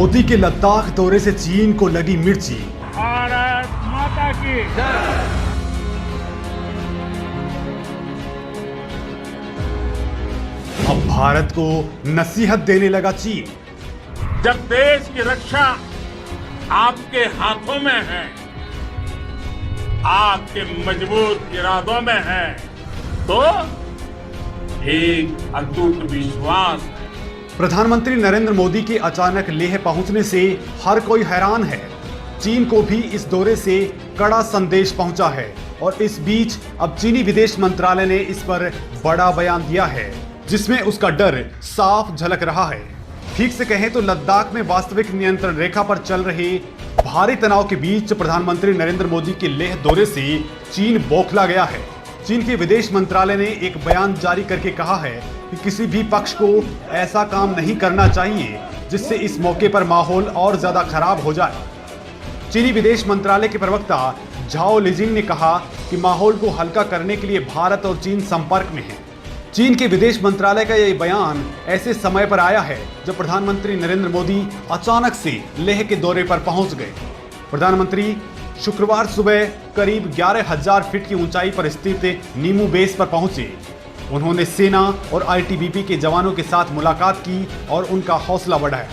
मोदी के लद्दाख दौरे से चीन को लगी मिर्ची। भारत माता की जय। अब भारत को नसीहत देने लगा चीन। जब देश की रक्षा आपके हाथों में है, आपके मजबूत इरादों में है, तो एक अटूट विश्वास है। प्रधानमंत्री नरेंद्र मोदी के अचानक लेह पहुंचने से हर कोई हैरान है। चीन को भी इस दौरे से कड़ा संदेश पहुंचा है और इस बीच अब चीनी विदेश मंत्रालय ने इस पर बड़ा बयान दिया है, जिसमें उसका डर साफ झलक रहा है। ठीक से कहें तो लद्दाख में वास्तविक नियंत्रण रेखा पर चल रहे भारी तनाव के बीच प्रधानमंत्री नरेंद्र मोदी के लेह दौरे से चीन बौखला गया है। चीन के विदेश मंत्रालय ने एक बयान जारी करके कहा है कि किसी भी पक्ष को ऐसा काम नहीं करना चाहिए जिससे इस मौके पर माहौल और ज्यादा खराब हो जाए। चीनी विदेश मंत्रालय के प्रवक्ता झाओ लिजिंग ने कहा कि माहौल को हल्का करने के लिए भारत और चीन संपर्क में है। चीन के विदेश मंत्रालय का यह बयान ऐसे समय पर आया है जब प्रधानमंत्री नरेंद्र मोदी अचानक से लेह के दौरे पर पहुंच गए। प्रधानमंत्री शुक्रवार सुबह करीब 11,000 फीट की ऊंचाई पर स्थित नीमू बेस पर पहुंचे। उन्होंने सेना और आईटीबीपी के जवानों के साथ मुलाकात की और उनका हौसला बढ़ाया।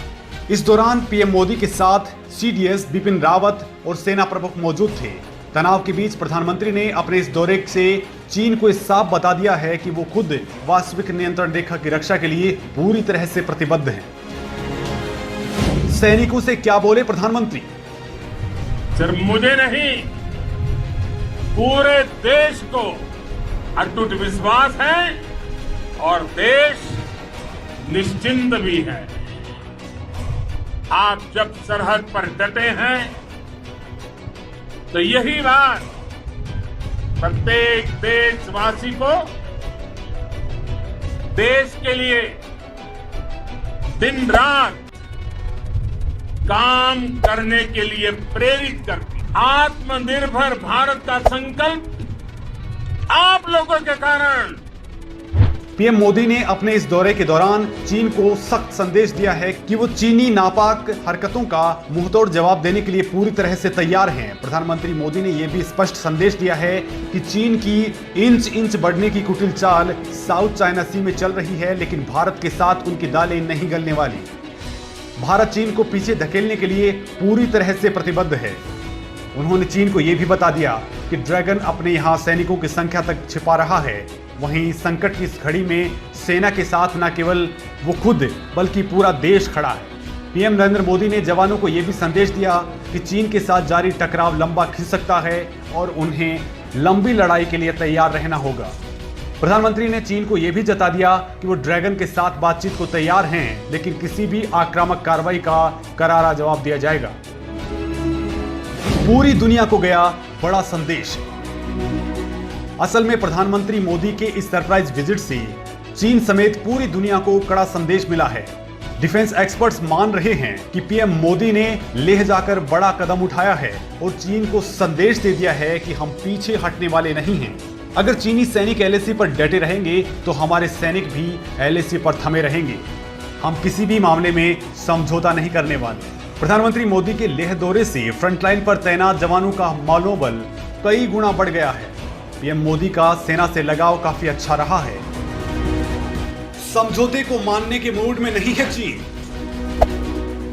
इस दौरान पीएम मोदी के साथ सीडीएस बिपिन रावत और सेना प्रमुख मौजूद थे। तनाव के बीच प्रधानमंत्री ने अपने इस दौरे से चीन को साफ बता दिया है कि वो खुद वास्तविक नियंत्रण रेखा की रक्षा के लिए पूरी तरह से प्रतिबद्ध हैं। सैनिकों से क्या बोले प्रधानमंत्री? सिर्फ मुझे नहीं, पूरे देश को अटूट विश्वास है और देश निश्चिंत भी है। आप जब सरहद पर डटे हैं तो यही बात प्रत्येक देशवासी को देश के लिए दिन रात काम करने के लिए प्रेरित करती। आत्मनिर्भर भारत का संकल्प आप लोगों के कारण। पीएम मोदी ने अपने इस दौरे के दौरान चीन को सख्त संदेश दिया है कि वो चीनी नापाक हरकतों का मुंहतोड़ जवाब देने के लिए पूरी तरह से तैयार हैं। प्रधानमंत्री मोदी ने यह भी स्पष्ट संदेश दिया है कि चीन की इंच इंच बढ़ने की कुटिल चाल साउथ चाइना सी में चल रही है, लेकिन भारत के साथ उनकी दालें नहीं गलने वाली। भारत चीन को पीछे धकेलने के लिए पूरी तरह से प्रतिबद्ध है। उन्होंने चीन को यह भी बता दिया कि ड्रैगन अपने यहां सैनिकों की संख्या तक छिपा रहा है। वहीं संकट की इस घड़ी में सेना के साथ न केवल वो खुद बल्कि पूरा देश खड़ा है। पीएम नरेंद्र मोदी ने जवानों को यह भी संदेश दिया कि चीन के साथ जारी टकराव लंबा खिंच सकता है और उन्हें लंबी लड़ाई के लिए तैयार रहना होगा। प्रधानमंत्री ने चीन को यह भी जता दिया कि वो ड्रैगन के साथ बातचीत को तैयार हैं, लेकिन किसी भी आक्रामक कार्रवाई का करारा जवाब दिया जाएगा। पूरी दुनिया को गया बड़ा संदेश। असल में प्रधानमंत्री मोदी के इस सरप्राइज विजिट से चीन समेत पूरी दुनिया को कड़ा संदेश मिला है। डिफेंस एक्सपर्ट्स मान रहे हैं कि पीएम मोदी ने लेह जाकर बड़ा कदम उठाया है और चीन को संदेश दे दिया है कि हम पीछे हटने वाले नहीं हैं। अगर चीनी सैनिक एलएसी पर डटे रहेंगे तो हमारे सैनिक भी एलएसी पर थमे रहेंगे। हम किसी भी मामले में समझौता नहीं करने वाले। प्रधानमंत्री मोदी के लेह दौरे से फ्रंटलाइन पर तैनात जवानों का मनोबल कई गुना बढ़ गया है। पीएम मोदी का सेना से लगाव काफी अच्छा रहा है। समझौते को मानने के मूड में नहीं है चीन।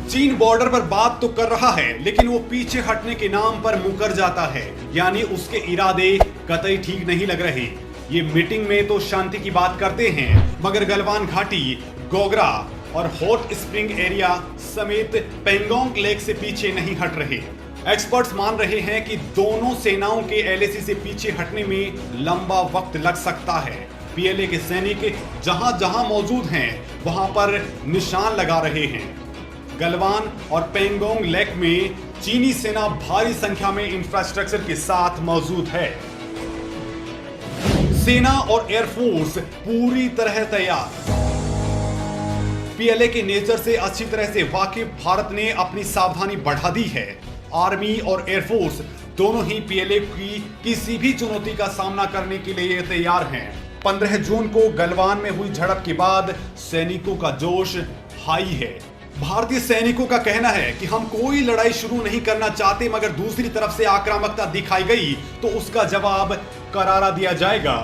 चीन बॉर्डर पर बात तो कर रहा है, लेकिन वो पीछे हटने के नाम पर मुकर जाता है, यानी उसके इरादे कतई ठीक नहीं लग रहे। ये मीटिंग में तो शांति की बात करते हैं, मगर गलवान घाटी, गोगरा और हॉट स्प्रिंग एरिया समेत पेंगोंग लेक से पीछे नहीं हट रहे। एक्सपर्ट्स मान रहे हैं कि दोनों सेनाओं के एलएसी से पीछे हटने में लंबा वक्त लग सकता है। पीएलए के सैनिक जहां जहां मौजूद हैं वहां पर निशान लगा रहे हैं। गलवान और पेंगोंग लेक में चीनी सेना भारी संख्या में इंफ्रास्ट्रक्चर के साथ मौजूद है। सेना और एयरफोर्स पूरी तरह तैयार। पीएलए के नेचर से अच्छी तरह से वाकिफ भारत ने अपनी सावधानी बढ़ा दी है। आर्मी और एयरफोर्स दोनों ही पीएलए की किसी भी चुनौती का सामना करने के लिए तैयार हैं। 15 जून को गलवान में हुई झड़प के बाद सैनिकों का जोश हाई है। भारतीय सैनिकों का कहना है कि हम कोई लड़ाई शुरू नहीं करना चाहते, मगर दूसरी तरफ से आक्रामकता दिखाई गई तो उसका जवाब करारा दिया जाएगा।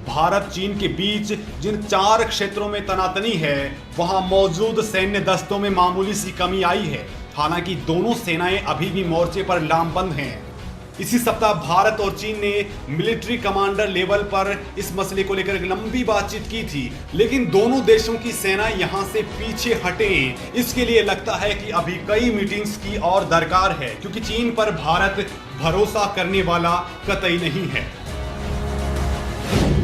भारत चीन के बीच जिन 4 क्षेत्रों में तनातनी है, वहां मौजूद सैन्य दस्तों में मामूली सी कमी आई है। हालांकि दोनों सेनाएं अभी भी मोर्चे पर लामबंद हैं। इसी सप्ताह भारत और चीन ने मिलिट्री कमांडर लेवल पर इस मसले को लेकर एक लंबी बातचीत की थी, लेकिन दोनों देशों की सेनाएं यहां से पीछे हटें, इसके लिए लगता है कि अभी कई मीटिंग्स की और दरकार है, क्योंकि चीन पर भारत भरोसा करने वाला कतई नहीं है।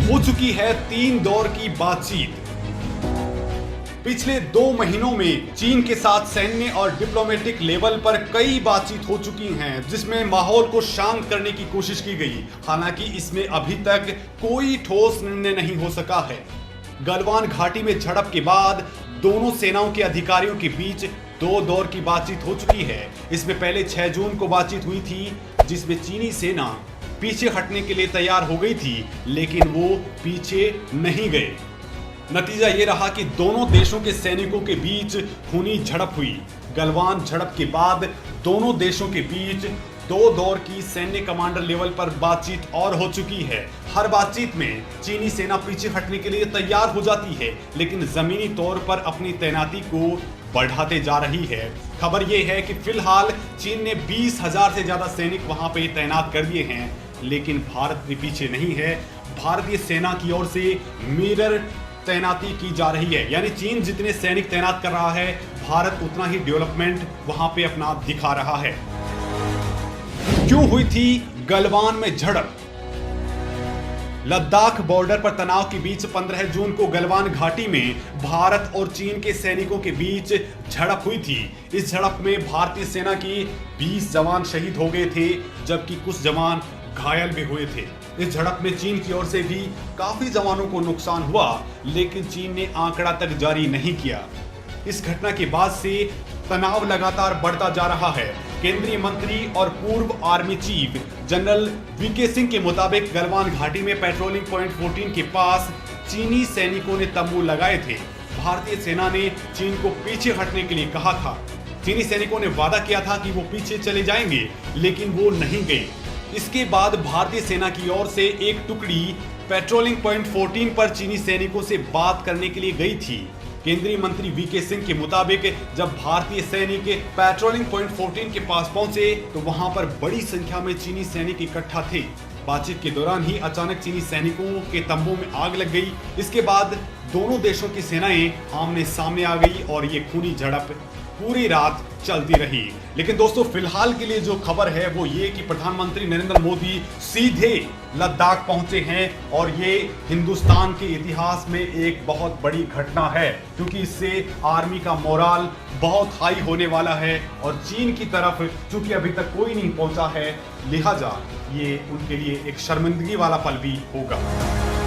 हो चुकी है 3 दौर की बातचीत। पिछले 2 महीनों में चीन के साथ सैन्य और डिप्लोमेटिक लेवल पर कई बातचीत हो चुकी हैं, जिसमें माहौल को शांत करने की कोशिश की गई। हालांकि इसमें अभी तक कोई ठोस निर्णय नहीं हो सका है। गलवान घाटी में झड़प के बाद दोनों सेनाओं के अधिकारियों के बीच 2 दौर की बातचीत हो चुकी है। इसमें पहले 6 जून को बातचीत हुई थी, जिसमें चीनी सेना पीछे हटने के लिए तैयार हो गई थी, लेकिन वो पीछे नहीं गए। नतीजा ये रहा कि दोनों देशों के सैनिकों के बीच खूनी झड़प हुई। गलवान झड़प के बाद दोनों देशों के बीच 2 दौर की सैन्य कमांडर लेवल पर बातचीत और हो चुकी है। हर बातचीत में चीनी सेना पीछे हटने के लिए तैयार हो जाती है, लेकिन जमीनी तौर पर अपनी तैनाती को बढ़ाते जा रही है। खबर यह है कि फिलहाल चीन ने 20,000 से ज्यादा सैनिक वहां पे तैनात कर दिए हैं, लेकिन भारत भी पीछे नहीं है। भारतीय सेना की ओर से मिरर तैनाती की जा रही है, यानी चीन जितने सैनिक तैनात कर रहा है, भारत उतना ही डेवलपमेंट वहां पे अपना दिखा रहा है। क्यों हुई थी गलवान में झड़प? लद्दाख बॉर्डर पर तनाव के बीच 15 जून को गलवान घाटी में भारत और चीन के सैनिकों के बीच झड़प हुई थी। इस झड़प में भारतीय सेना की 20 जवान शहीद हो गए थे, जबकि कुछ जवान घायल भी हुए थे। इस झड़प में चीन की ओर से भी काफी जवानों को नुकसान हुआ, लेकिन चीन ने आंकड़ा तक जारी नहीं किया। इस घटना के बाद से तनाव लगातार बढ़ता जा रहा है। केंद्रीय मंत्री और पूर्व army chief general VK Singh के मुताबिक गलवान घाटी में पेट्रोलिंग पॉइंट 14 के पास चीनी सैनिकों ने तंबू लगाए थे। भारतीय सेना ने चीन को पीछे हटने के लिए कहा था। चीनी सैनिकों ने वादा किया था कि वो पीछे चले जाएंगे, लेकिन वो नहीं गए। इसके बाद भारतीय सेना की ओर से एक टुकड़ी पेट्रोलिंग पॉइंट 14 पर चीनी सैनिकों से बात करने के लिए गई थी। केंद्रीय मंत्री वीके सिंह के मुताबिक जब भारतीय सैनिक पेट्रोलिंग पॉइंट 14 के पास पहुंचे तो वहां पर बड़ी संख्या में चीनी सैनिक इकट्ठा थे। बातचीत के दौरान ही अचानक चीनी सैनिकों के तंबू में आग लग गई। इसके बाद दोनों देशों की सेनाएं आमने सामने आ गई और ये खूनी झड़प पूरी रात चलती रही। लेकिन दोस्तों, फिलहाल के लिए जो खबर है वो ये कि प्रधानमंत्री नरेंद्र मोदी सीधे लद्दाख पहुंचे हैं और ये हिंदुस्तान के इतिहास में एक बहुत बड़ी घटना है, क्योंकि इससे आर्मी का मोराल बहुत हाई होने वाला है और चीन की तरफ चूंकि अभी तक कोई नहीं पहुंचा है, लिहाजा ये उनके लिए एक शर्मिंदगी वाला पल भी होगा।